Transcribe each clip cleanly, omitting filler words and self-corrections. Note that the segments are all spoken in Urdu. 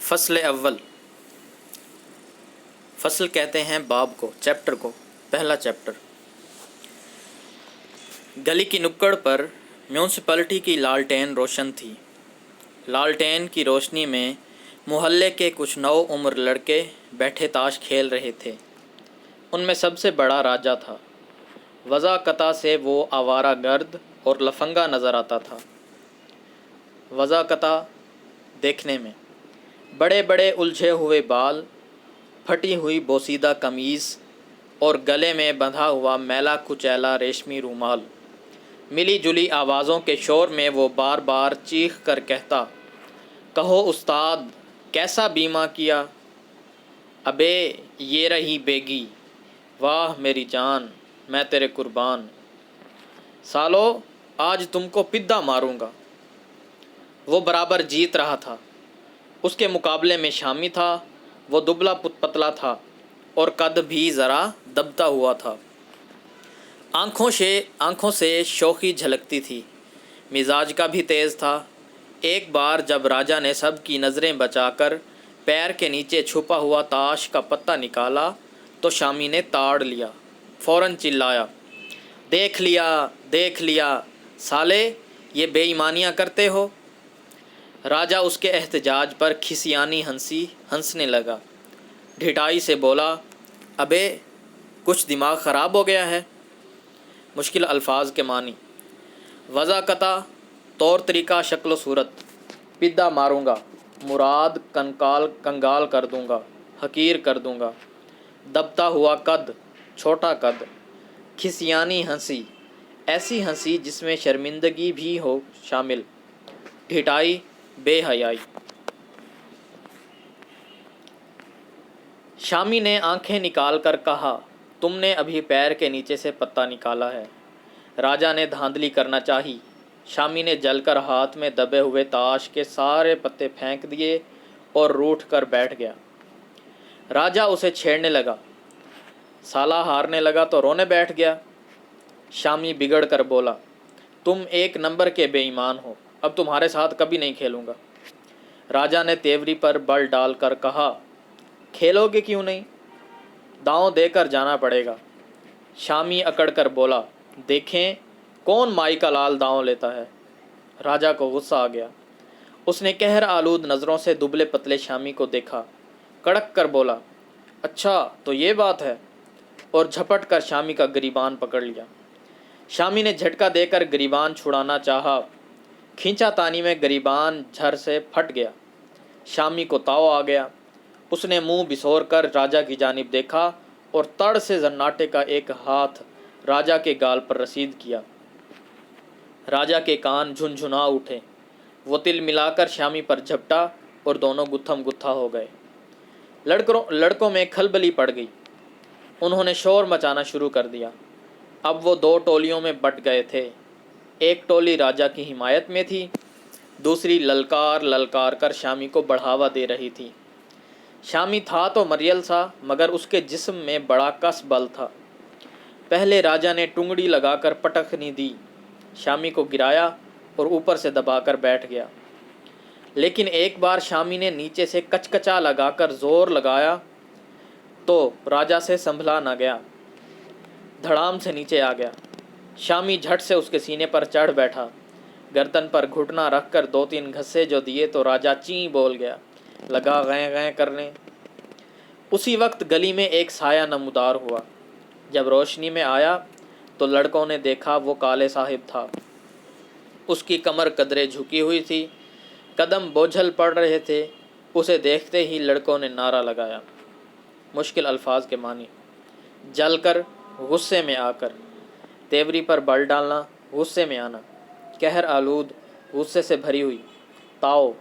فصل اول۔ فصل کہتے ہیں باب کو، چیپٹر کو۔ پہلا چیپٹر۔ گلی کی نکڑ پر میونسپلٹی کی لالٹین روشن تھی۔ لالٹین کی روشنی میں محلے کے کچھ نو عمر لڑکے بیٹھے تاش کھیل رہے تھے۔ ان میں سب سے بڑا راجا تھا۔ وضاقتہ سے وہ آوارہ گرد اور لفنگا نظر آتا تھا۔ وضاقتہ دیکھنے میں بڑے بڑے الجھے ہوئے بال، پھٹی ہوئی بوسیدہ قمیض اور گلے میں بندھا ہوا میلا کچیلا ریشمی رومال۔ ملی جلی آوازوں کے شور میں وہ بار بار چیخ کر کہتا، کہو استاد کیسا بیمہ کیا، ابے یہ رہی بیگی، واہ میری جان میں تیرے قربان، سالو آج تم کو پدہ ماروں گا۔ وہ برابر جیت رہا تھا۔ اس کے مقابلے میں شامی تھا۔ وہ دبلا پتلا تھا اور قد بھی ذرا دبتا ہوا تھا۔ آنکھوں سے شوخی جھلکتی تھی۔ مزاج کا بھی تیز تھا۔ ایک بار جب راجا نے سب کی نظریں بچا کر پیر کے نیچے چھپا ہوا تاش کا پتہ نکالا تو شامی نے تاڑ لیا، فوراً چلایا، دیکھ لیا سالے یہ بے ایمانیاں کرتے ہو۔ راجا اس کے احتجاج پر کھسیانی ہنسنے لگا، ڈھٹائی سے بولا، ابے کچھ دماغ خراب ہو گیا ہے۔ مشکل الفاظ کے معنی: وضاقتہ، طور طریقہ، شکل و صورت: پدہ ماروں گا مراد کنگال کر دوں گا، حقیر کر دوں گا۔ دبتا ہوا قد، چھوٹا قد۔ کھسیانی ہنسی، ایسی ہنسی جس میں شرمندگی بھی ہو شامل۔ ڈھٹائی، بے حیائی۔ شامی نے آنکھیں نکال کر کہا، تم نے ابھی پیر کے نیچے سے پتہ نکالا ہے۔ راجا نے دھاندلی کرنا چاہی۔ شامی نے جل کر ہاتھ میں دبے ہوئے تاش کے سارے پتے پھینک دیے اور روٹھ کر بیٹھ گیا۔ راجا اسے چھیڑنے لگا، سالہ ہارنے لگا تو رونے بیٹھ گیا۔ شامی بگڑ کر بولا، تم ایک نمبر کے بے ایمان ہو، اب تمہارے ساتھ کبھی نہیں کھیلوں گا۔ راجا نے تیوری پر بل ڈال کر کہا، کھیلو گے کیوں نہیں؟ داؤں دے کر جانا پڑے گا۔ شامی اکڑ کر بولا، دیکھیں کون مائی کا لال داؤں لیتا ہے۔ راجا کو غصہ آ گیا۔ اس نے قہر آلود نظروں سے دبلے پتلے شامی کو دیکھا، کڑک کر بولا، اچھا تو یہ بات ہے، اور جھپٹ کر شامی کا گریبان پکڑ لیا۔ شامی نے جھٹکا دے کر گریبان چھڑانا چاہا، کھینچا تانی میں گریبان جھر سے پھٹ گیا۔ شامی کو تاؤ آ گیا۔ اس نے منہ بسور کر راجا کی جانب دیکھا اور تڑ سے زناٹے کا ایک ہاتھ راجا کے گال پر رسید کیا۔ راجا کے کان جھنجھنا اٹھے۔ وہ تل ملا کر شامی پر جھپٹا اور دونوں گتھم گتھا ہو گئے۔ لڑکوں میں کھلبلی پڑ گئی۔ انہوں نے شور مچانا شروع کر دیا۔ اب وہ دو ٹولیوں میں بٹ گئے تھے۔ ایک ٹولی راجا کی حمایت میں تھی، دوسری للکار کر شامی کو بڑھاوا دے رہی تھی۔ شامی تھا تو مریل سا، مگر اس کے جسم میں بڑا کس بل تھا۔ پہلے راجا نے ٹنگڑی لگا کر پٹخنی دی، شامی کو گرایا اور اوپر سے دبا کر بیٹھ گیا۔ لیکن ایک بار شامی نے نیچے سے کچکچا لگا کر زور لگایا تو راجا سے سنبھلا نہ گیا، دھڑام سے نیچے آ گیا۔ شامی جھٹ سے اس کے سینے پر چڑھ بیٹھا، گردن پر گھٹنا رکھ کر دو تین گھسے جو دیے تو راجا چیں بول گیا، لگا غیں غیں کرنے۔ اسی وقت گلی میں ایک سایہ نمودار ہوا۔ جب روشنی میں آیا تو لڑکوں نے دیکھا وہ کالے صاحب تھا۔ اس کی کمر قدرے جھکی ہوئی تھی، قدم بوجھل پڑ رہے تھے۔ اسے دیکھتے ہی لڑکوں نے نعرہ لگایا۔ مشکل الفاظ کے معنی: جل کر، غصے میں آ کر۔ تیوری پر بل ڈالنا، غصے میں آنا۔ قہر آلود، غصے سے بھری ہوئی۔ تاؤ،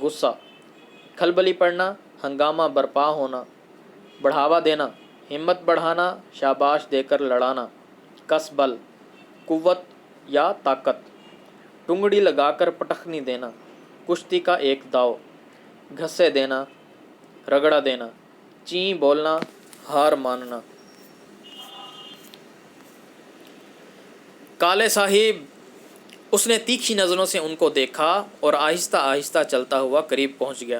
غصہ۔ کھلبلی پڑنا، ہنگامہ برپا ہونا۔ بڑھاوا دینا، ہمت بڑھانا، شاباش دے کر لڑانا۔ کس بل، قوت یا طاقت۔ ٹنگڑی لگا کر پٹخنی دینا، کشتی کا ایک داؤ۔ گھسے دینا، رگڑا دینا۔ چیں بولنا، ہار ماننا۔ کالے صاحب، اس نے تیکھی نظروں سے ان کو دیکھا اور آہستہ آہستہ چلتا ہوا قریب پہنچ گیا۔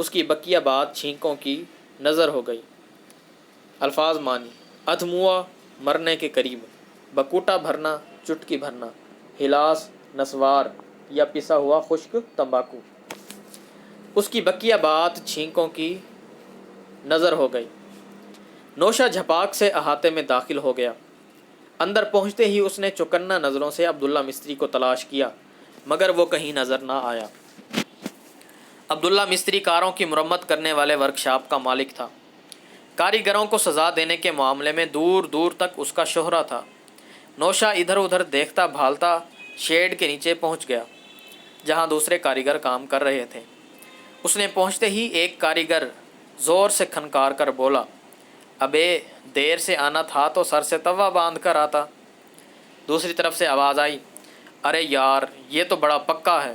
اس کی بقیہ بات چھینکوں کی نظر ہو گئی۔ الفاظ معنی: ادھموا مرنے کے قریب، بکوٹا بھرنا، چٹکی بھرنا، ہلاس نسوار یا پسا ہوا خشک تمباکو۔ اس کی بقیہ بات چھینکوں کی نظر ہو گئی۔ نوشا جھپاک سے احاطے میں داخل ہو گیا۔ اندر پہنچتے ہی اس نے چوکنا نظروں سے عبداللہ مستری کو تلاش کیا، مگر وہ کہیں نظر نہ آیا۔ عبداللہ مستری کاروں کی مرمت کرنے والے ورکشاپ کا مالک تھا۔ کاریگروں کو سزا دینے کے معاملے میں دور دور تک اس کا شہرہ تھا۔ نوشا ادھر ادھر دیکھتا بھالتا شیڈ کے نیچے پہنچ گیا، جہاں دوسرے کاریگر کام کر رہے تھے۔ اس نے پہنچتے ہی ایک کاریگر زور سے کھنکار کر بولا، ابے دیر سے آنا تھا تو سر سے توا باندھ کر آتا۔ دوسری طرف سے آواز آئی، ارے یار یہ تو بڑا پکا ہے،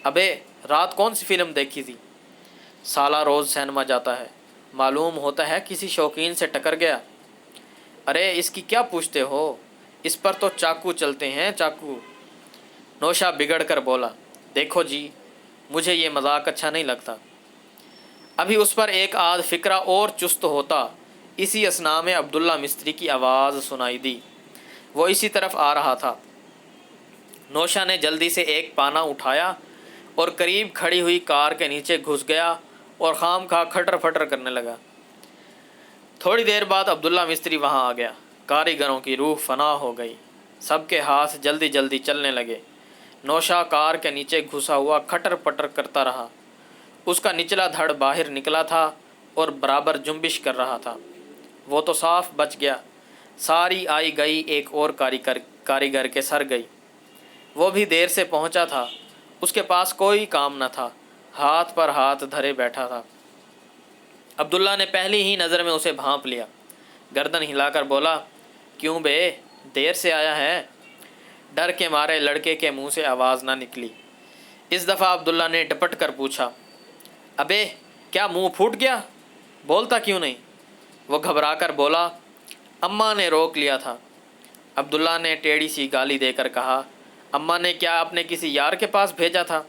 ابے رات کون سی فلم دیکھی تھی؟ سالہ روز سینما جاتا ہے، معلوم ہوتا ہے کسی شوقین سے ٹکر گیا۔ ارے اس کی کیا پوچھتے ہو، اس پر تو چاقو چلتے ہیں چاقو۔ نوشا بگڑ کر بولا، دیکھو جی مجھے یہ مذاق اچھا نہیں لگتا۔ ابھی اس پر ایک آدھ فکرہ اور چست ہوتا، اسی اثناء میں عبداللہ مستری کی آواز سنائی دی۔ وہ اسی طرف آ رہا تھا۔ نوشا نے جلدی سے ایک پانا اٹھایا اور قریب کھڑی ہوئی کار کے نیچے گھس گیا اور خام خواہ کھٹر پھٹر کرنے لگا۔ تھوڑی دیر بعد عبداللہ مستری وہاں آ گیا۔ کاریگروں کی روح فنا ہو گئی، سب کے ہاتھ جلدی جلدی چلنے لگے۔ نوشا کار کے نیچے گھسا ہوا کھٹر پٹر کرتا رہا۔ اس کا نچلا دھڑ باہر نکلا تھا اور برابر جنبش کر رہا تھا۔ وہ تو صاف بچ گیا۔ ساری آئی گئی ایک اور کاریگر کے سر گئی۔ وہ بھی دیر سے پہنچا تھا، اس کے پاس کوئی کام نہ تھا، ہاتھ پر ہاتھ دھرے بیٹھا تھا۔ عبداللہ نے پہلی ہی نظر میں اسے بھانپ لیا۔ گردن ہلا کر بولا، کیوں بے دیر سے آیا ہے؟ ڈر کے مارے لڑکے کے منہ سے آواز نہ نکلی۔ اس دفعہ عبداللہ نے ڈپٹ کر پوچھا، ابے کیا منہ پھوٹ گیا؟ بولتا کیوں نہیں؟ وہ گھبرا کر بولا، اماں نے روک لیا تھا۔ عبداللہ نے ٹیڑھی سی گالی دے کر کہا، اماں نے کیا اپنے کسی یار کے پاس بھیجا تھا؟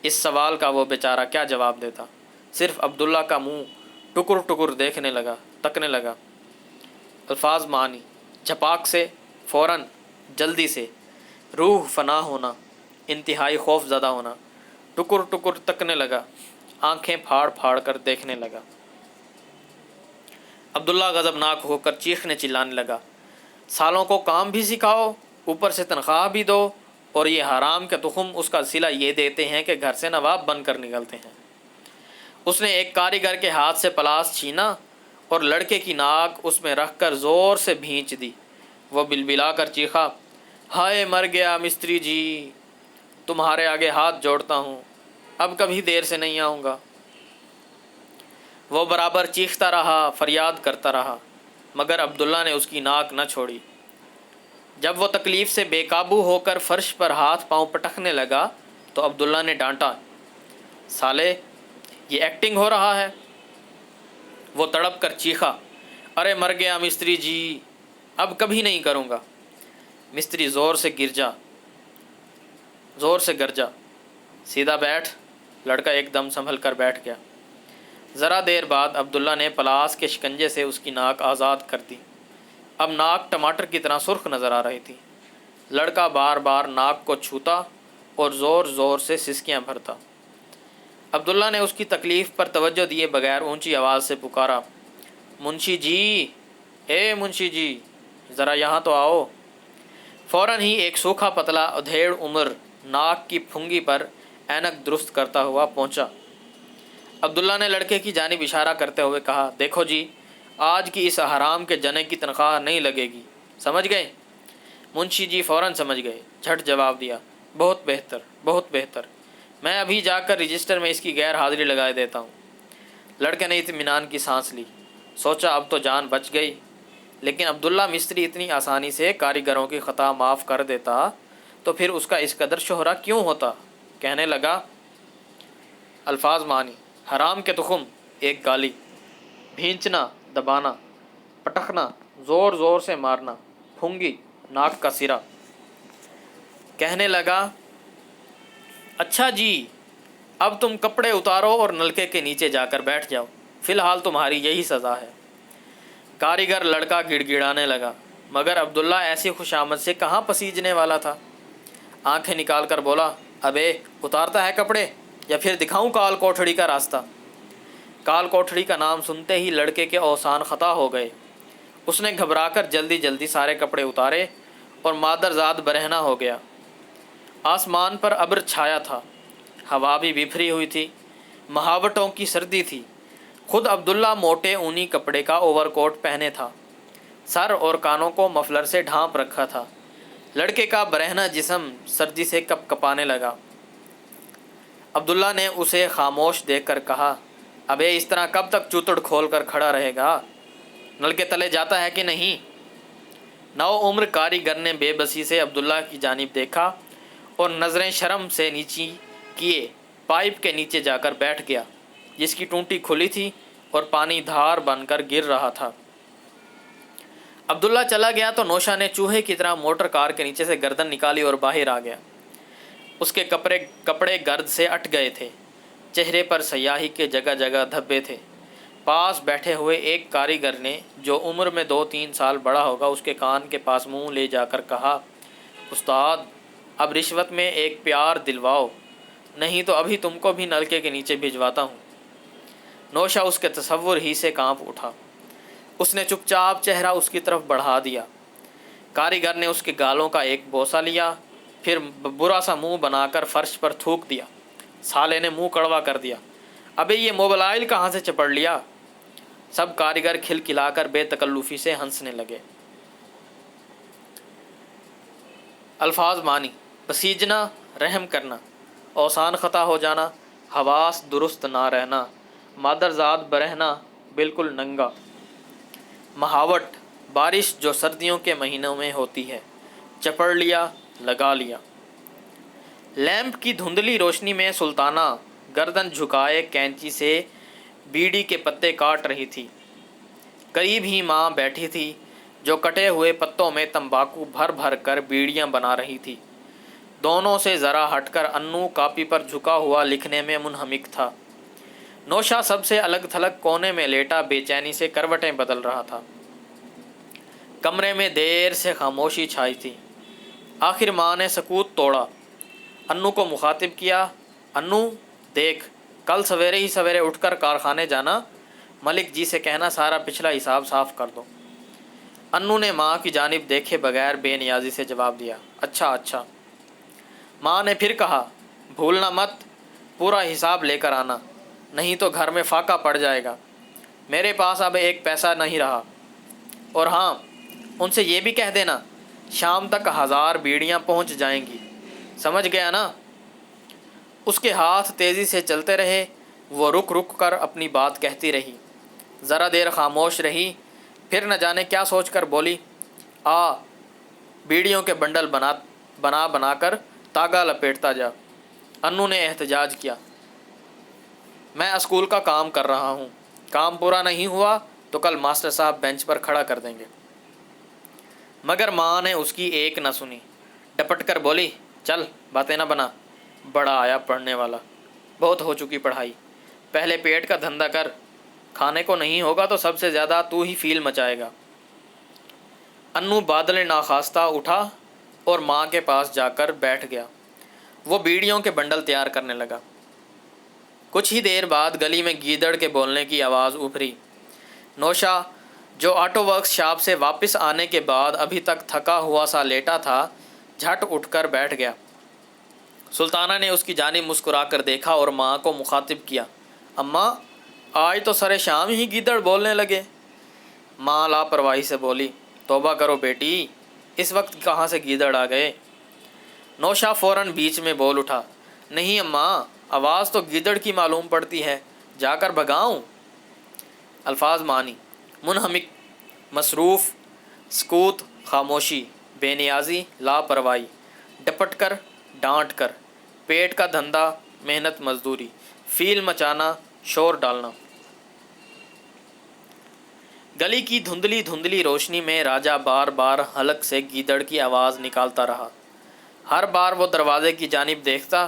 اس سوال کا وہ بیچارہ کیا جواب دیتا؟ صرف عبداللہ کا منہ ٹکر ٹکر تکنے لگا۔ الفاظ معنی: جھپاک سے، فوراً، جلدی سے، روح فنا ہونا، انتہائی خوف زدہ ہونا، ٹکر ٹکر تکنے لگا، آنکھیں پھاڑ پھاڑ کر دیکھنے لگا۔ عبداللہ غضبناک ہو کر چیخنے چلانے لگا، سالوں کو کام بھی سکھاؤ، اوپر سے تنخواہ بھی دو، اور یہ حرام کے تخم اس کا صلہ یہ دیتے ہیں کہ گھر سے نواب بن کر نکلتے ہیں۔ اس نے ایک کاریگر کے ہاتھ سے پلاس چھینا اور لڑکے کی ناک اس میں رکھ کر زور سے بھینچ دی۔ وہ بلبلا کر چیخا، ہائے مر گیا مستری جی، تمہارے آگے ہاتھ جوڑتا ہوں، اب کبھی دیر سے نہیں آؤں گا۔ وہ برابر چیختا رہا، فریاد کرتا رہا، مگر عبداللہ نے اس کی ناک نہ چھوڑی۔ جب وہ تکلیف سے بے قابو ہو کر فرش پر ہاتھ پاؤں پٹکنے لگا تو عبداللہ نے ڈانٹا، سالے یہ ایکٹنگ ہو رہا ہے۔ وہ تڑپ کر چیخا، ارے مر گیا مستری جی، اب کبھی نہیں کروں گا۔ مستری زور سے گرجا، سیدھا بیٹھ۔ لڑکا ایک دم سنبھل کر بیٹھ گیا۔ ذرا دیر بعد عبداللہ نے پلاس کے شکنجے سے اس کی ناک آزاد کر دی۔ اب ناک ٹماٹر کی طرح سرخ نظر آ رہی تھی۔ لڑکا بار بار ناک کو چھوتا اور زور زور سے سسکیاں بھرتا۔ عبداللہ نے اس کی تکلیف پر توجہ دیے بغیر اونچی آواز سے پکارا، منشی جی، اے منشی جی، ذرا یہاں تو آؤ۔ فوراً ہی ایک سوکھا پتلا ادھیڑ عمر ناک کی پھنگی پر اینک درست کرتا ہوا پہنچا۔ عبداللہ نے لڑکے کی جانب اشارہ کرتے ہوئے کہا، دیکھو جی، آج کی اس حرام کے جنے کی تنخواہ نہیں لگے گی، سمجھ گئے؟ منشی جی فوراً سمجھ گئے، جھٹ جواب دیا، بہت بہتر، بہت بہتر، میں ابھی جا کر رجسٹر میں اس کی غیر حاضری لگائے دیتا ہوں۔ لڑکے نے اطمینان کی سانس لی، سوچا اب تو جان بچ گئی، لیکن عبداللہ مستری اتنی آسانی سے کاریگروں کی خطا معاف کر دیتا تو پھر اس کا اس قدر شہرہ کیوں ہوتا؟ کہنے لگا، الفاظ معنی: حرام کے تخم، ایک گالی، بھینچنا، دبانا، پٹخنا، زور زور سے مارنا، پھنگی، ناک کا سرا۔ کہنے لگا، اچھا جی، اب تم کپڑے اتارو اور نلکے کے نیچے جا کر بیٹھ جاؤ، فی الحال تمہاری یہی سزا ہے۔ کاریگر لڑکا گڑ گڑانے لگا، مگر عبداللہ ایسی خوشامد سے کہاں پسیجنے والا تھا۔ آنکھیں نکال کر بولا، ابے اتارتا ہے کپڑے یا پھر دکھاؤں کال کوٹھڑی کا راستہ؟ کال کوٹھڑی کا نام سنتے ہی لڑکے کے اوسان خطا ہو گئے۔ اس نے گھبرا کر جلدی جلدی سارے کپڑے اتارے اور مادرزاد برہنہ ہو گیا۔ آسمان پر ابر چھایا تھا، ہوا بھی بفری ہوئی تھی، مہاوٹوں کی سردی تھی۔ خود عبداللہ موٹے اونی کپڑے کا اوور کوٹ پہنے تھا، سر اور کانوں کو مفلر سے ڈھانپ رکھا تھا۔ لڑکے کا برہنہ جسم سردی سے کپ کپانے لگا۔ عبداللہ نے اسے خاموش دیکھ کر کہا، ابے اس طرح کب تک چوتڑ کھول کر کھڑا رہے گا؟ نل کے تلے جاتا ہے کہ نہیں؟ نو عمر کاریگر نے بے بسی سے عبداللہ کی جانب دیکھا اور نظریں شرم سے نیچی کیے پائپ کے نیچے جا کر بیٹھ گیا، جس کی ٹونٹی کھلی تھی اور پانی دھار بن کر گر رہا تھا۔ عبداللہ چلا گیا تو نوشا نے چوہے کی طرح موٹر کار کے نیچے سے گردن نکالی اور باہر آ گیا۔ اس کے کپڑے گرد سے اٹھ گئے تھے، چہرے پر سیاہی کے جگہ جگہ دھبے تھے۔ پاس بیٹھے ہوئے ایک کاریگر نے، جو عمر میں 2-3 سال بڑا ہوگا، اس کے کان کے پاس منہ لے جا کر کہا، استاد اب رشوت میں ایک پیار دلواؤ، نہیں تو ابھی تم کو بھی نلکے کے نیچے بھجواتا ہوں۔ نوشا اس کے تصور ہی سے کانپ اٹھا۔ اس نے چپ چاپ چہرہ اس کی طرف بڑھا دیا۔ کاریگر نے اس کے گالوں کا ایک بوسہ لیا، پھر برا سا منہ بنا کر فرش پر تھوک دیا۔ سالے نے منہ کڑوا کر دیا، ابے یہ موبائل کہاں سے چپڑ لیا؟ سب کاریگر کھلکھلا کر بے تکلفی سے ہنسنے لگے۔ الفاظ معنی: پسیجنا، رحم کرنا، اوسان خطا ہو جانا، حواس درست نہ رہنا، مادرزاد برہنہ، بالکل ننگا۔ مہاوٹ، بارش جو سردیوں کے مہینوں میں ہوتی ہے، چپڑ لیا، لگا لیا۔ لیمپ کی دھندلی روشنی میں سلطانہ گردن جھکائے کینچی سے بیڑی کے پتے کاٹ رہی تھی۔ قریب ہی ماں بیٹھی تھی، جو کٹے ہوئے پتوں میں تمباکو بھر بھر کر بیڑیاں بنا رہی تھی۔ دونوں سے ذرا ہٹ کر انو کاپی پر جھکا ہوا لکھنے میں منہمک تھا۔ نوشا سب سے الگ تھلگ کونے میں لیٹا بے چینی سے کروٹیں بدل رہا تھا۔ کمرے میں دیر سے خاموشی چھائی تھی۔ آخر ماں نے سکوت توڑا، انو کو مخاطب کیا، انو دیکھ، کل سویرے ہی سویرے اٹھ کر کارخانے جانا، ملک جی سے کہنا سارا پچھلا حساب صاف کر دو۔ انو نے ماں کی جانب دیکھے بغیر بے نیازی سے جواب دیا، اچھا اچھا۔ ماں نے پھر کہا، بھولنا مت، پورا حساب لے کر آنا، نہیں تو گھر میں فاقہ پڑ جائے گا۔ میرے پاس اب ایک پیسہ نہیں رہا۔ اور ہاں، ان سے یہ بھی کہہ دینا، شام تک 1000 بیڑیاں پہنچ جائیں گی، سمجھ گیا نا؟ اس کے ہاتھ تیزی سے چلتے رہے، وہ رک رک کر اپنی بات کہتی رہی۔ ذرا دیر خاموش رہی، پھر نہ جانے کیا سوچ کر بولی، بیڑیوں کے بنڈل بنا کر تاگا لپیٹتا جا۔ انو نے احتجاج کیا، میں اسکول کا کام کر رہا ہوں، کام پورا نہیں ہوا تو کل ماسٹر صاحب بینچ پر کھڑا کر دیں گے۔ مگر ماں نے اس کی ایک نہ سنی، ڈپٹ کر بولی، چل باتیں نہ بنا، بڑا آیا پڑھنے والا، بہت ہو چکی پڑھائی، پہلے پیٹ کا دھندا کر، کھانے کو نہیں ہوگا تو سب سے زیادہ تو ہی فیل مچائے گا۔ انو بادل ناخواستہ اٹھا اور ماں کے پاس جا کر بیٹھ گیا۔ وہ بیڑیوں کے بنڈل تیار کرنے لگا۔ کچھ ہی دیر بعد گلی میں گیدڑ کے بولنے کی آواز ابھری۔ نوشا، جو آٹو ورکس شاپ سے واپس آنے کے بعد ابھی تک تھکا ہوا سا لیٹا تھا، جھٹ اٹھ کر بیٹھ گیا۔ سلطانہ نے اس کی جانب مسکرا کر دیکھا اور ماں کو مخاطب کیا، اماں آج تو سرے شام ہی گیدڑ بولنے لگے۔ ماں لاپرواہی سے بولی، توبہ کرو بیٹی، اس وقت کہاں سے گیدڑ آ گئے؟ نوشا فوراً بیچ میں بول اٹھا، نہیں اماں، آواز تو گیدڑ کی معلوم پڑتی ہے، جا کر بھگاؤں؟ الفاظ معنی: منہمک، مصروف، سکوت، خاموشی، بے نیازی، لاپرواہی، ڈپٹ کر، ڈانٹ کر، پیٹ کا دھندا، محنت مزدوری، فیل مچانا، شور ڈالنا۔ گلی کی دھندلی دھندلی روشنی میں راجہ بار بار حلق سے گیدڑ کی آواز نکالتا رہا۔ ہر بار وہ دروازے کی جانب دیکھتا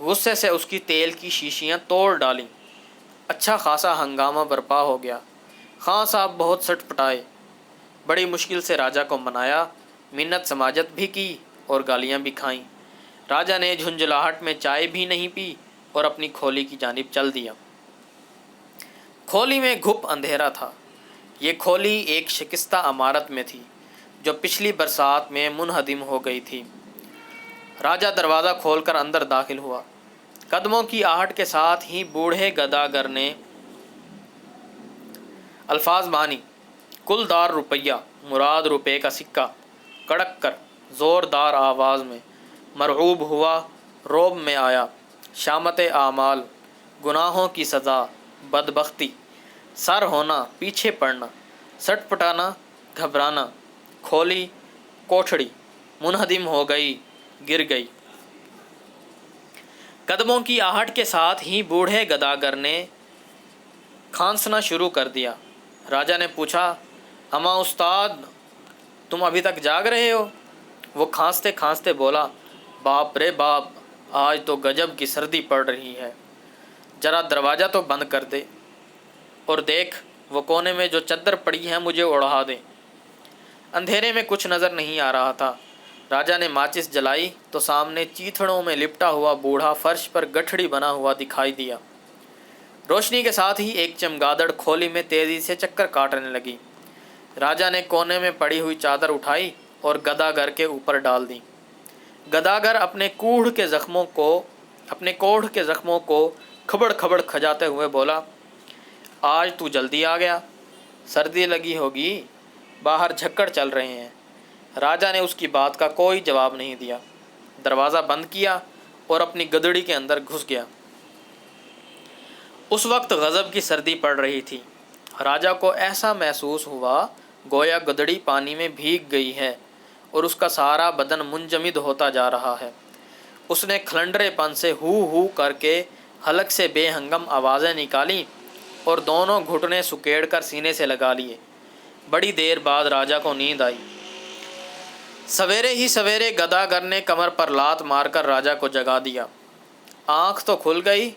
غصے سے اس کی تیل کی شیشیاں توڑ ڈالیں۔ اچھا خاصا ہنگامہ برپا ہو گیا۔ خان صاحب بہت سٹ پٹائے، بڑی مشکل سے راجا کو منایا، منت سماجت بھی کی اور گالیاں بھی کھائیں۔ راجا نے جھنجھلاہٹ میں چائے بھی نہیں پی اور اپنی کھولی کی جانب چل دیا۔ کھولی میں گھپ اندھیرا تھا۔ یہ کھولی ایک شکستہ عمارت میں تھی جو پچھلی برسات میں منہدم ہو گئی تھی۔ راجا دروازہ کھول کر اندر داخل ہوا۔ قدموں کی آہٹ کے ساتھ ہی بوڑھے گداگر نے الفاظ بانی، کل دار روپیہ، مراد روپے کا سکہ، کڑک کر زوردار آواز میں۔ مرعوب ہوا، روب میں آیا۔ شامت اعمال، گناہوں کی سزا، بدبختی، سر ہونا، پیچھے پڑنا، سٹ پٹانا، گھبرانا۔ کھولی، کوٹھڑی منہدم ہو گئی، گر گئی۔ قدموں کی آہٹ کے ساتھ ہی بوڑھے گداگر نے کھانسنا شروع کر دیا۔ راجا نے پوچھا، اما استاد، تم ابھی تک جاگ رہے ہو؟ وہ کھانستے کھانستے بولا، باپ رے باپ، آج تو گجب کی سردی پڑ رہی ہے، ذرا دروازہ تو بند کر دے، اور دیکھ وہ کونے میں جو چادر پڑی ہے مجھے اڑا دے۔ اندھیرے میں کچھ نظر نہیں آ رہا تھا۔ راجا نے ماچس جلائی تو سامنے چیتھڑوں میں لپٹا ہوا بوڑھا فرش پر گٹھڑی بنا ہوا دکھائی دیا۔ روشنی کے ساتھ ہی ایک چمگادڑ کھولی میں تیزی سے چکر کاٹنے لگی۔ راجا نے کونے میں پڑی ہوئی چادر اٹھائی اور گداگر کے اوپر ڈال دی۔ گداگر اپنے کوڑھ کے زخموں کو کھبڑ کھبڑ کھجاتے ہوئے بولا، آج تو جلدی آ گیا، سردی لگی ہوگی، باہر جھکڑ چل رہے ہیں۔ راجا نے اس کی بات کا کوئی جواب نہیں دیا، دروازہ بند کیا اور اپنی گدڑی کے اندر گھس گیا۔ اس وقت غضب کی سردی پڑ رہی تھی۔ راجا کو ایسا محسوس ہوا گویا گدڑی پانی میں بھیگ گئی ہے اور اس کا سارا بدن منجمد ہوتا جا رہا ہے۔ اس نے کھلنڈرے پن سے ہو کر کے حلق سے بے ہنگم آوازیں نکالیں اور دونوں گھٹنے سکیڑ کر سینے سے لگا لیے۔ بڑی دیر بعد راجا کو نیند آئی۔ سویرے ہی سویرے گداگر نے کمر پر لات مار کر راجا کو جگا دیا۔ آنکھ تو کھل گئی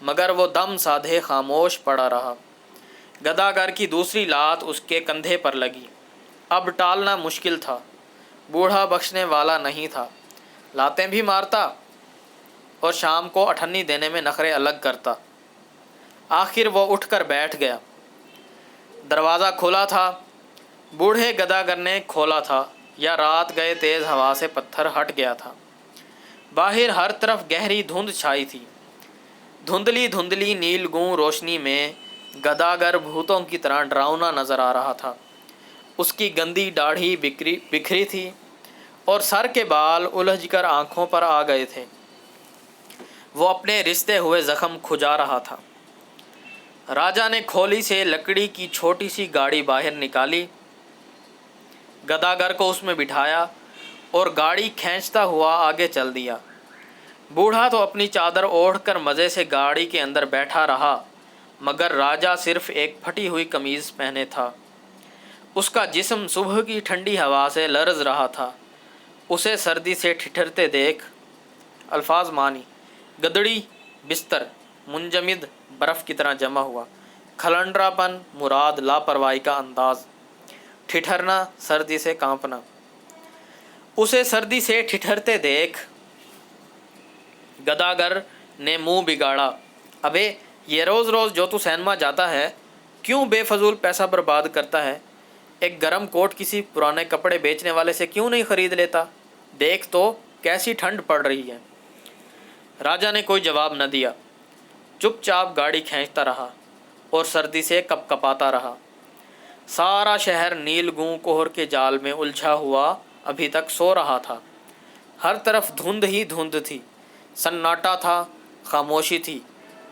مگر وہ دم سادھے خاموش پڑا رہا۔ گداگر کی دوسری لات اس کے کندھے پر لگی۔ اب ٹالنا مشکل تھا، بوڑھا بخشنے والا نہیں تھا، لاتیں بھی مارتا اور شام کو اٹھنی دینے میں نخرے الگ کرتا۔ آخر وہ اٹھ کر بیٹھ گیا۔ دروازہ کھلا تھا، بوڑھے گداگر نے کھولا تھا، یا رات گئے تیز ہوا سے پتھر ہٹ گیا تھا۔ باہر ہر طرف گہری دھند چھائی تھی۔ دھندلی دھندلی نیل گوں روشنی میں گداگر بھوتوں کی طرح ڈراؤنا نظر آ رہا تھا۔ اس کی گندی داڑھی بکھری تھی اور سر کے بال الجھ کر آنکھوں پر آ گئے تھے۔ وہ اپنے رشتے ہوئے زخم کھجا رہا تھا۔ راجا نے کھولی سے لکڑی کی چھوٹی سی گاڑی باہر نکالی، گداگر کو اس میں بٹھایا اور گاڑی کھینچتا ہوا آگے چل دیا۔ بوڑھا تو اپنی چادر اوڑھ کر مزے سے گاڑی کے اندر بیٹھا رہا مگر راجا صرف ایک پھٹی ہوئی قمیض پہنے تھا۔ اس کا جسم صبح کی ٹھنڈی ہوا سے لرز رہا تھا۔ اسے سردی سے ٹھٹھرتے دیکھ الفاظ مانی، گدڑی، بستر منجمد برف کی طرح جمع ہوا، کھلنڈرا پن مراد لاپرواہی کا انداز، ٹھٹھرنا سردی سے کانپنا۔ اسے سردی سے ٹھٹھرتے دیکھ گداگر نے منہ بگاڑا، ابے یہ روز روز جو تو سینما جاتا ہے کیوں بے فضول پیسہ برباد کرتا ہے؟ ایک گرم کوٹ کسی پرانے کپڑے بیچنے والے سے کیوں نہیں خرید لیتا؟ دیکھ تو کیسی ٹھنڈ پڑ رہی ہے۔ راجا نے کوئی جواب نہ دیا، چپ چاپ گاڑی کھینچتا رہا اور سردی سے کپ کپاتا رہا۔ سارا شہر نیل گوں کوہر کے جال میں الجھا ہوا ابھی تک سو رہا تھا۔ ہر طرف دھند ہی دھند تھی، سناٹا تھا، خاموشی تھی،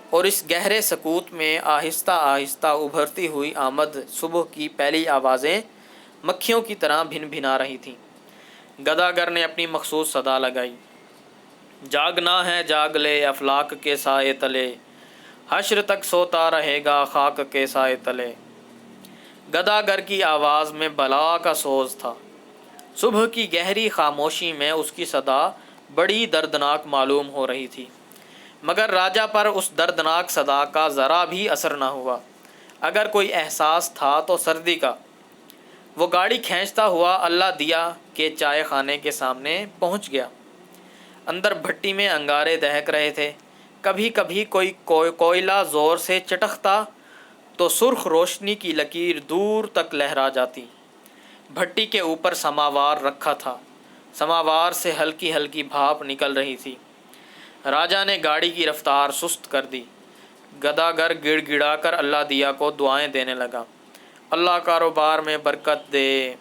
اور اس گہرے سکوت میں آہستہ آہستہ ابھرتی ہوئی آمد صبح کی پہلی آوازیں مکھیوں کی طرح بھن بھنا رہی تھیں۔ گداگر نے اپنی مخصوص صدا لگائی، جاگنا ہے جاگ لے افلاک کے سائے تلے، حشر تک سوتا رہے گا خاک کے سائے تلے۔ گداگر کی آواز میں بلا کا سوز تھا۔ صبح کی گہری خاموشی میں اس کی صدا بڑی دردناک معلوم ہو رہی تھی۔ مگر راجا پر اس دردناک صدا کا ذرا بھی اثر نہ ہوا۔ اگر کوئی احساس تھا تو سردی کا۔ وہ گاڑی کھینچتا ہوا اللہ دیا کے چائے خانے کے سامنے پہنچ گیا۔ اندر بھٹی میں انگارے دہک رہے تھے۔ کبھی کبھی کوئی کوئلہ زور سے چٹکتا تو سرخ روشنی کی لکیر دور تک لہرا جاتی۔ بھٹی کے اوپر سماوار رکھا تھا۔ سماوار سے ہلکی ہلکی بھاپ نکل رہی تھی۔ راجا نے گاڑی کی رفتار سست کر دی۔ گداگر گڑ گڑا کر اللہ دیا کو دعائیں دینے لگا۔ اللہ کاروبار میں برکت دے۔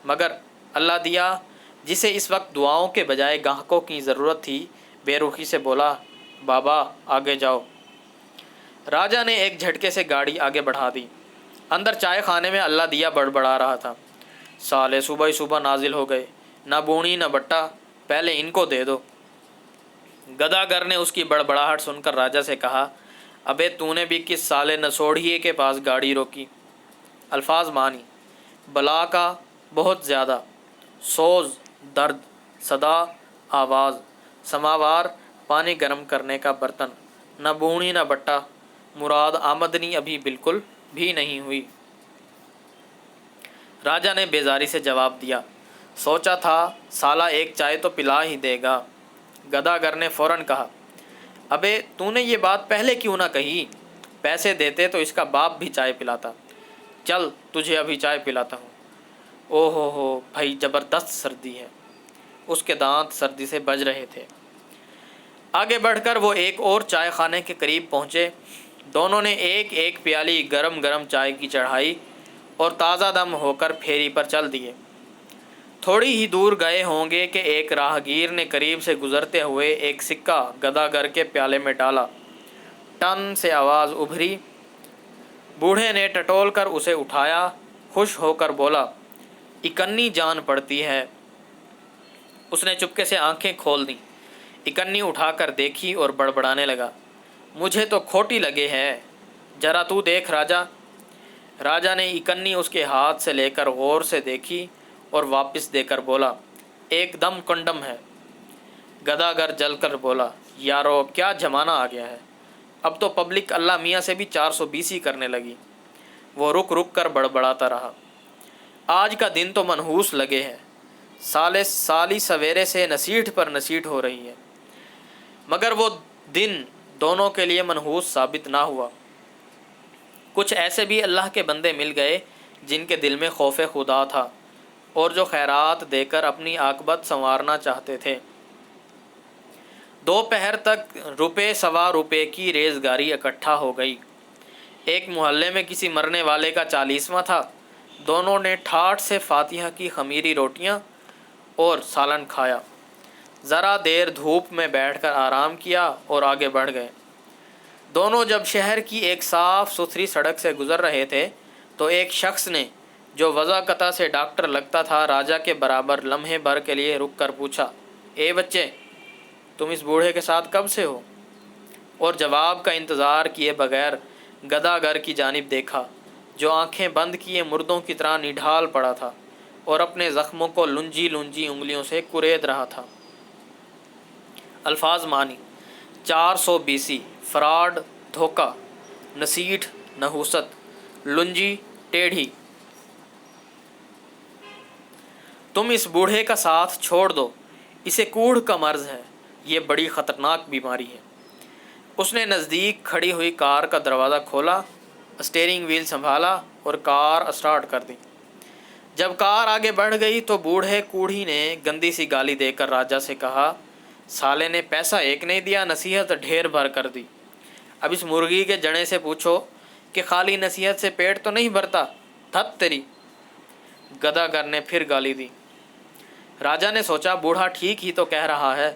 مگر اللہ دیا، جسے اس وقت دعاؤں کے بجائے گاہکوں کی ضرورت تھی، بے رخی سے بولا، بابا آگے جاؤ۔ راجا نے ایک جھٹکے سے گاڑی آگے بڑھا دی۔ اندر چائے خانے میں اللہ دیا بڑبڑا رہا تھا، سالے صبح ہی صبح نازل ہو گئے، نہ بونی نہ بٹا، پہلے ان کو دے دو۔ گداگر نے اس کی بڑبڑاہٹ سن کر راجا سے کہا، ابے تو نے بھی کس سالے نسوڑیے کے پاس گاڑی روکی؟ الفاظ معنی: بلا کا بہت زیادہ، سوز درد، صدا آواز، سماوار پانی گرم کرنے کا برتن، نہ بونی نہ بٹا، مراد آمدنی ابھی بالکل بھی نہیں ہوئی۔ راجا نے بیزاری سے جواب دیا، سوچا تھا سالہ ایک چائے تو پلا ہی دے گا۔ گداگر نے فوراً کہا، ابے تو نے یہ بات پہلے کیوں نہ کہی؟ پیسے دیتے تو اس کا باپ بھی چائے پلاتا۔ چل تجھے ابھی چائے پلاتا ہوں۔ او ہو بھائی، زبردست سردی ہے۔ اس کے دانت سردی سے بج رہے تھے۔ آگے بڑھ کر وہ ایک اور چائے خانے کے قریب پہنچے۔ دونوں نے ایک ایک پیالی گرم گرم چائے کی چڑھائی اور تازہ دم ہو کر پھیری پر چل دیے۔ تھوڑی ہی دور گئے ہوں گے کہ ایک راہگیر نے قریب سے گزرتے ہوئے ایک سکہ گداگر کے پیالے میں ڈالا۔ ٹن سے آواز ابھری۔ بوڑھے نے ٹٹول کر اسے اٹھایا، خوش ہو کر بولا، اکنی جان پڑتی ہے۔ اس نے چپکے سے آنکھیں کھول دیں، اکنی اٹھا کر دیکھی اور بڑبڑانے لگا، مجھے تو کھوٹی لگے ہے، ذرا تو دیکھ راجا۔ راجا نے اکنی اس کے ہاتھ سے لے کر غور سے دیکھی اور واپس دے کر بولا، ایک دم کنڈم ہے۔ گداگر جل کر بولا، یارو کیا زمانہ آ گیا ہے، اب تو پبلک اللہ میاں سے بھی 420 کرنے لگی۔ وہ رک رک کر بڑبڑاتا رہا، آج کا دن تو منحوس لگے ہے، سالی سویرے سے نصیحت پر نصیحت ہو رہی ہے۔ مگر وہ دن دونوں کے لیے منحوس ثابت نہ ہوا۔ کچھ ایسے بھی اللہ کے بندے مل گئے جن کے دل میں خوف خدا تھا اور جو خیرات دے کر اپنی عاقبت سنوارنا چاہتے تھے۔ دوپہر تک روپے سوا روپے کی ریزگاری اکٹھا ہو گئی۔ ایک محلے میں کسی مرنے والے کا 40واں تھا۔ دونوں نے ٹھاٹھ سے فاتحہ کی خمیری روٹیاں اور سالن کھایا، ذرا دیر دھوپ میں بیٹھ کر آرام کیا اور آگے بڑھ گئے۔ دونوں جب شہر کی ایک صاف ستھری سڑک سے گزر رہے تھے تو ایک شخص نے، جو وضاقتہ سے ڈاکٹر لگتا تھا، راجا کے برابر لمحے بھر کے لیے رک کر پوچھا، اے بچے، تم اس بوڑھے کے ساتھ کب سے ہو؟ اور جواب کا انتظار کیے بغیر گداگر کی جانب دیکھا، جو آنکھیں بند کیے مردوں کی طرح نڈھال پڑا تھا اور اپنے زخموں کو لنجی لنجی انگلیوں سے کرید رہا تھا۔ الفاظ معنی: 420، فراڈ، دھوکہ، نصیحت، نحوست، لنجی، ٹیڑھی۔ تم اس بوڑھے کا ساتھ چھوڑ دو، اسے کوڑھ کا مرض ہے، یہ بڑی خطرناک بیماری ہے۔ اس نے نزدیک کھڑی ہوئی کار کا دروازہ کھولا، اسٹیئرنگ وہیل سنبھالا اور کار اسٹارٹ کر دی۔ جب کار آگے بڑھ گئی تو بوڑھے کوڑھی نے گندی سی گالی دے کر راجا سے کہا، سالے نے پیسہ ایک نہیں دیا، نصیحت ڈھیر بھر کر دی۔ اب اس مرغی کے جڑے سے پوچھو کہ خالی نصیحت سے پیٹ تو نہیں بھرتا، دھت تیری۔ گداگر نے پھر گالی دی۔ راجا نے سوچا، بوڑھا ٹھیک ہی تو کہہ رہا ہے،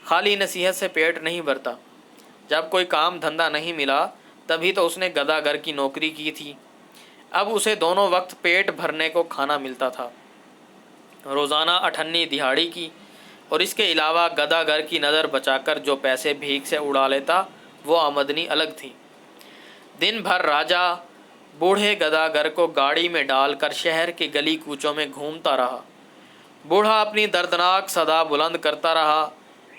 خالی نصیحت سے پیٹ نہیں بھرتا۔ جب کوئی کام دھندا نہیں ملا تبھی تو اس نے گداگر کی نوکری کی تھی۔ اب اسے دونوں وقت پیٹ بھرنے کو کھانا ملتا تھا، روزانہ اٹھنی دہاڑی کی، اور اس کے علاوہ گداگر کی نظر بچا کر جو پیسے بھیک سے اڑا لیتا وہ آمدنی الگ تھی۔ دن بھر راجا بوڑھے گداگر کو گاڑی میں ڈال کر شہر کے گلی کوچوں میں گھومتا رہا۔ بوڑھا اپنی دردناک صدا بلند کرتا رہا،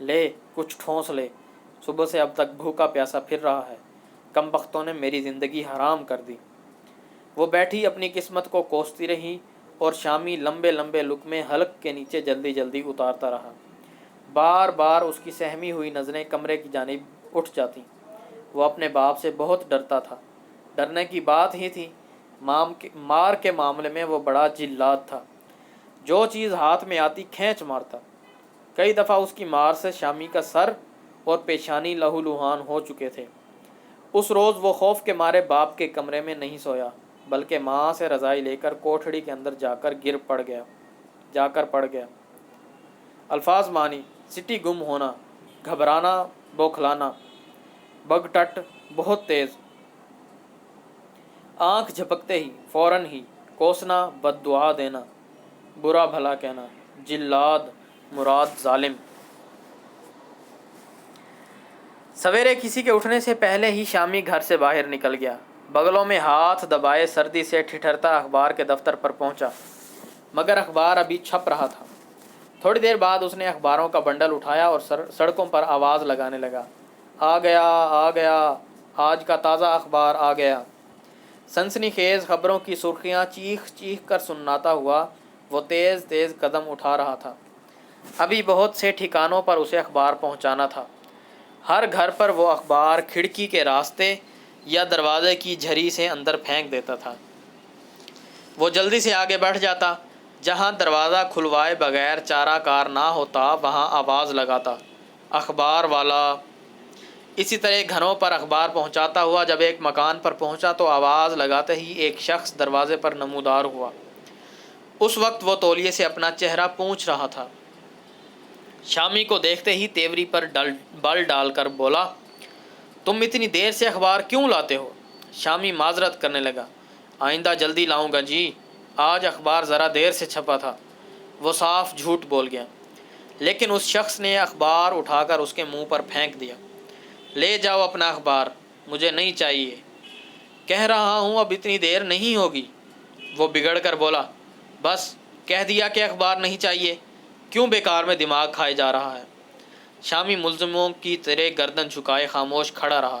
لے کچھ ٹھونس لے، صبح سے اب تک بھوکا پیاسا پھر رہا ہے، کم بختوں نے میری زندگی حرام کر دی۔ وہ بیٹھی اپنی قسمت کو کوستی رہی اور شامی لمبے لمبے لقمے حلق کے نیچے جلدی جلدی اتارتا رہا۔ بار بار اس کی سہمی ہوئی نظریں کمرے کی جانب اٹھ جاتی۔ وہ اپنے باپ سے بہت ڈرتا تھا، ڈرنے کی بات ہی تھی، مار کے معاملے میں وہ بڑا جلاد تھا، جو چیز ہاتھ میں آتی کھینچ مارتا۔ کئی دفعہ اس کی مار سے شامی کا سر اور پیشانی لہو لہان ہو چکے تھے۔ اس روز وہ خوف کے مارے باپ کے کمرے میں نہیں سویا، بلکہ ماں سے رضائی لے کر کوٹھڑی کے اندر جا کر پڑ گیا۔ الفاظ معنی: سٹی گم ہونا، گھبرانا، بوکھلانا، بگٹٹ بہت تیز، آنکھ جھپکتے ہی، فوراً ہی، کوسنا، بد دعا دینا، برا بھلا کہنا، جلاد مراد ظالم۔ سویرے کسی کے اٹھنے سے پہلے ہی شامی گھر سے باہر نکل گیا، بغلوں میں ہاتھ دبائے سردی سے ٹھٹھرتا اخبار کے دفتر پر پہنچا، مگر اخبار ابھی چھپ رہا تھا۔ تھوڑی دیر بعد اس نے اخباروں کا بنڈل اٹھایا اور سڑکوں پر آواز لگانے لگا، آ گیا، آ گیا، آج کا تازہ اخبار آ گیا۔ سنسنی خیز خبروں کی سرخیاں چیخ چیخ کر سناتا ہوا وہ تیز تیز قدم اٹھا رہا تھا۔ ابھی بہت سے ٹھکانوں پر اسے اخبار پہنچانا تھا۔ ہر گھر پر وہ اخبار کھڑکی کے راستے یا دروازے کی جھری سے اندر پھینک دیتا تھا۔ وہ جلدی سے آگے بڑھ جاتا، جہاں دروازہ کھلوائے بغیر چارہ کار نہ ہوتا وہاں آواز لگاتا، اخبار والا۔ اسی طرح گھروں پر اخبار پہنچاتا ہوا جب ایک مکان پر پہنچا تو آواز لگاتے ہی ایک شخص دروازے پر نمودار ہوا۔ اس وقت وہ تولیے سے اپنا چہرہ پونچھ رہا تھا۔ شامی کو دیکھتے ہی تیوری پر بل ڈال کر بولا، تم اتنی دیر سے اخبار کیوں لاتے ہو؟ شامی معذرت کرنے لگا، آئندہ جلدی لاؤں گا جی، آج اخبار ذرا دیر سے چھپا تھا۔ وہ صاف جھوٹ بول گیا، لیکن اس شخص نے اخبار اٹھا کر اس کے منہ پر پھینک دیا۔ لے جاؤ اپنا اخبار، مجھے نہیں چاہیے۔ کہہ رہا ہوں اب اتنی دیر نہیں ہوگی۔ وہ بگڑ کر بولا، بس کہہ دیا کہ اخبار نہیں چاہیے، کیوں بیکار میں دماغ کھائے جا رہا ہے؟ شامی ملزموں کی طرح گردن جھکائے خاموش کھڑا رہا۔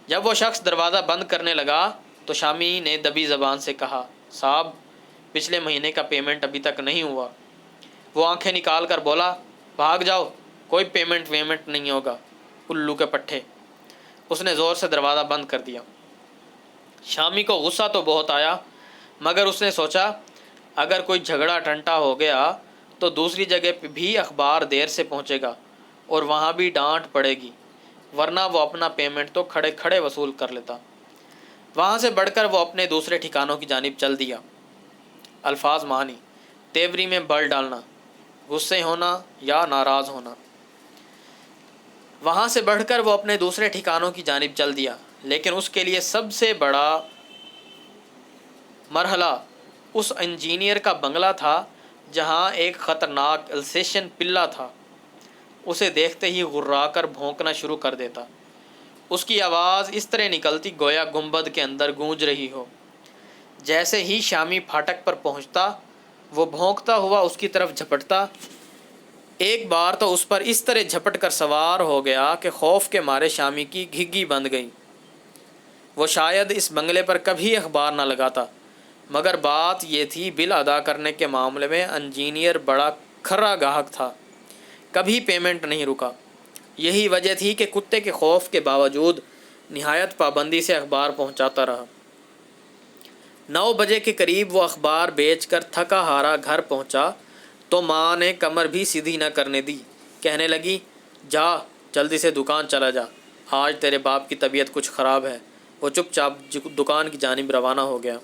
جب وہ شخص دروازہ بند کرنے لگا تو شامی نے دبی زبان سے کہا، صاحب پچھلے مہینے کا پیمنٹ ابھی تک نہیں ہوا۔ وہ آنکھیں نکال کر بولا، بھاگ جاؤ، کوئی پیمنٹ ویمنٹ نہیں ہوگا، الو کے پٹھے۔ اس نے زور سے دروازہ بند کر دیا۔ شامی کو غصہ تو بہت آیا، مگر اس نے سوچا اگر کوئی جھگڑا ٹنٹا ہو گیا تو دوسری جگہ پہ بھی اخبار دیر سے پہنچے گا اور وہاں بھی ڈانٹ پڑے گی، ورنہ وہ اپنا پیمنٹ تو کھڑے کھڑے وصول کر لیتا۔ وہاں سے بڑھ کر وہ اپنے دوسرے ٹھکانوں کی جانب چل دیا۔ الفاظ معنی: تیوری میں بل ڈالنا، غصے ہونا یا ناراض ہونا۔ وہاں سے بڑھ کر وہ اپنے دوسرے ٹھکانوں کی جانب چل دیا، لیکن اس کے لیے سب سے بڑا مرحلہ اس انجینئر کا بنگلہ تھا جہاں ایک خطرناک السیشن پلہ تھا۔ اسے دیکھتے ہی غرا کر بھونکنا شروع کر دیتا۔ اس کی آواز اس طرح نکلتی گویا گنبد کے اندر گونج رہی ہو۔ جیسے ہی شامی پھاٹک پر پہنچتا وہ بھونکتا ہوا اس کی طرف جھپٹتا۔ ایک بار تو اس پر اس طرح جھپٹ کر سوار ہو گیا کہ خوف کے مارے شامی کی گھگی بند گئی۔ وہ شاید اس بنگلے پر کبھی اخبار نہ لگاتا، مگر بات یہ تھی بل ادا کرنے کے معاملے میں انجینئر بڑا کھرا گاہک تھا، کبھی پیمنٹ نہیں رکا۔ یہی وجہ تھی کہ کتے کے خوف کے باوجود نہایت پابندی سے اخبار پہنچاتا رہا۔ 9 بجے کے قریب وہ اخبار بیچ کر تھکا ہارا گھر پہنچا تو ماں نے کمر بھی سیدھی نہ کرنے دی، کہنے لگی، جا جلدی سے دکان چلا جا، آج تیرے باپ کی طبیعت کچھ خراب ہے۔ وہ چپ چاپ دکان کی جانب روانہ ہو گیا۔